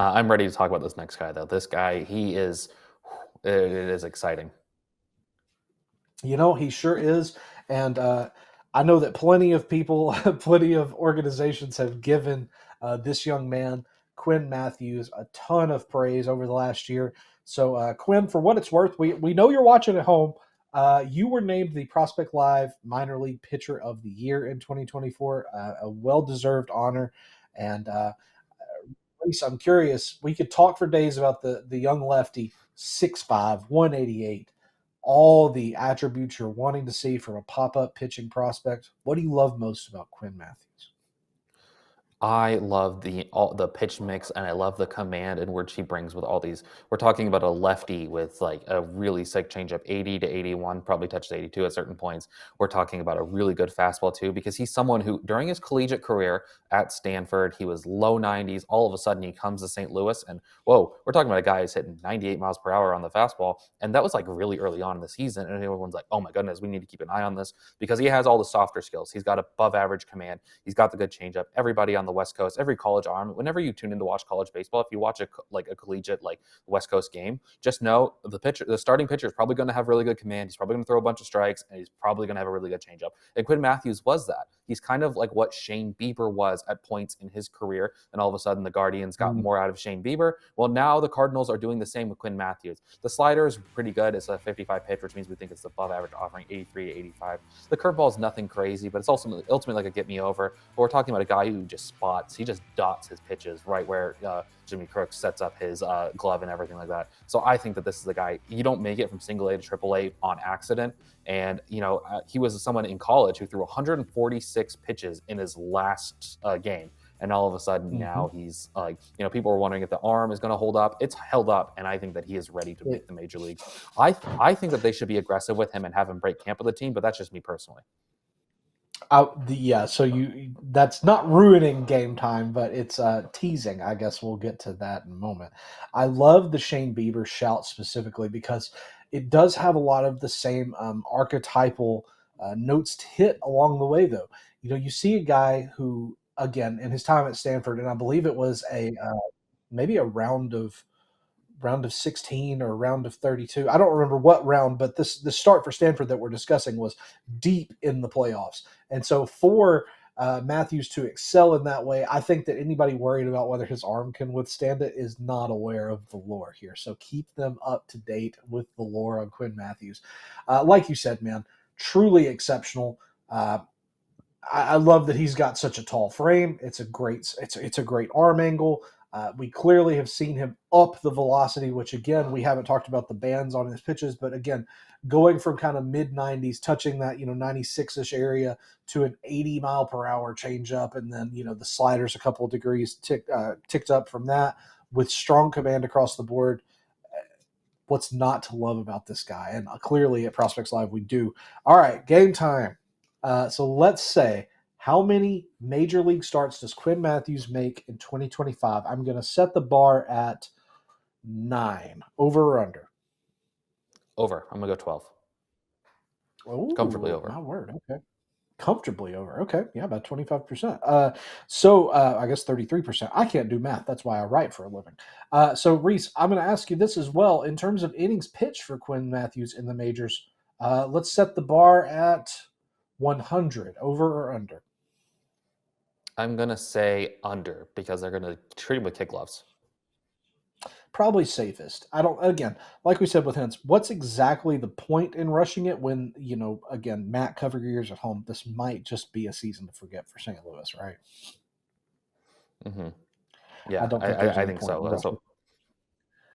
I'm ready to talk about this next guy, though. This guy, it is exciting. He sure is. And I know that plenty of people, plenty of organizations have given this young man, Quinn Mathews, a ton of praise over the last year. So, Quinn, for what it's worth, we know you're watching at home. You were named the Prospect Live Minor League Pitcher of the Year in 2024, a well deserved honor. And Rhys, I'm curious. We could talk for days about the young lefty, 6'5", 188, all the attributes you're wanting to see from a pop up pitching prospect. What do you love most about Quinn Mathews? I love all the pitch mix, and I love the command in which he brings with all these. We're talking about a lefty with like a really sick changeup, 80 to 81, probably touched 82 at certain points. We're talking about a really good fastball too, because he's someone who during his collegiate career at Stanford, he was low 90s. All of a sudden, he comes to St. Louis, and whoa, we're talking about a guy who's hitting 98 miles per hour on the fastball, and that was like really early on in the season. And everyone's like, oh my goodness, we need to keep an eye on this because he has all the softer skills. He's got above average command. He's got the good changeup. Everybody on the West Coast, every college arm, whenever you tune in to watch college baseball, if you watch a collegiate like West Coast game, just know the starting pitcher is probably going to have really good command. He's probably going to throw a bunch of strikes, and he's probably going to have a really good changeup. And Quinn Mathews was that. He's kind of like what Shane Bieber was at points in his career, and all of a sudden the Guardians got more out of Shane Bieber. Well, now the Cardinals are doing the same with Quinn Mathews. The slider is pretty good. It's a 55 pitch, which means we think it's above average, offering 83 to 85. The curveball is nothing crazy, but it's also ultimately like a get me over. But we're talking about a guy who just spots. He just dots his pitches right where Jimmy Crooks sets up his glove and everything like that. So I think that this is a guy, you don't make it from single A to triple A on accident. And, he was someone in college who threw 146 pitches in his last game. And all of a sudden now he's like, people are wondering if the arm is going to hold up. It's held up, and I think that he is ready to make the major leagues. I think that they should be aggressive with him and have him break camp with the team, but that's just me personally. So that's not ruining game time, but it's teasing. I guess we'll get to that in a moment. I love the Shane Bieber shout specifically because it does have a lot of the same archetypal notes to hit along the way, though. You see a guy who, again, in his time at Stanford, and I believe it was a maybe a round of 16 or round of 32. I don't remember what round, but the start for Stanford that we're discussing was deep in the playoffs. And so for Mathews to excel in that way, I think that anybody worried about whether his arm can withstand it is not aware of the lore here. So keep them up to date with the lore on Quinn Mathews. Like you said, man, truly exceptional. I love that he's got such a tall frame. It's a great arm angle. We clearly have seen him up the velocity, which again, we haven't talked about the bands on his pitches, but again, going from kind of mid 90s, touching that, 96-ish area to an 80 mile per hour changeup. And then, the sliders a couple of degrees ticked up from that with strong command across the board. What's not to love about this guy? And clearly at Prospects Live, we do. All right, game time. So let's say, how many major league starts does Quinn Mathews make in 2025? I'm going to set the bar at 9. Over or under? Over. I'm going to go 12. Oh, comfortably over. My word. Okay. Comfortably over. Okay. Yeah, about 25%. I guess 33%. I can't do math. That's why I write for a living. So, Rhys, I'm going to ask you this as well. In terms of innings pitched for Quinn Mathews in the majors, let's set the bar at 100. Over or under? I'm going to say under because they're going to treat him with kid gloves. Probably safest. Again, like we said with Hens, what's exactly the point in rushing it when, again, Matt, cover your ears at home. This might just be a season to forget for St. Louis, right? Mm-hmm. Yeah, I don't think there's I any think point so. in rushing.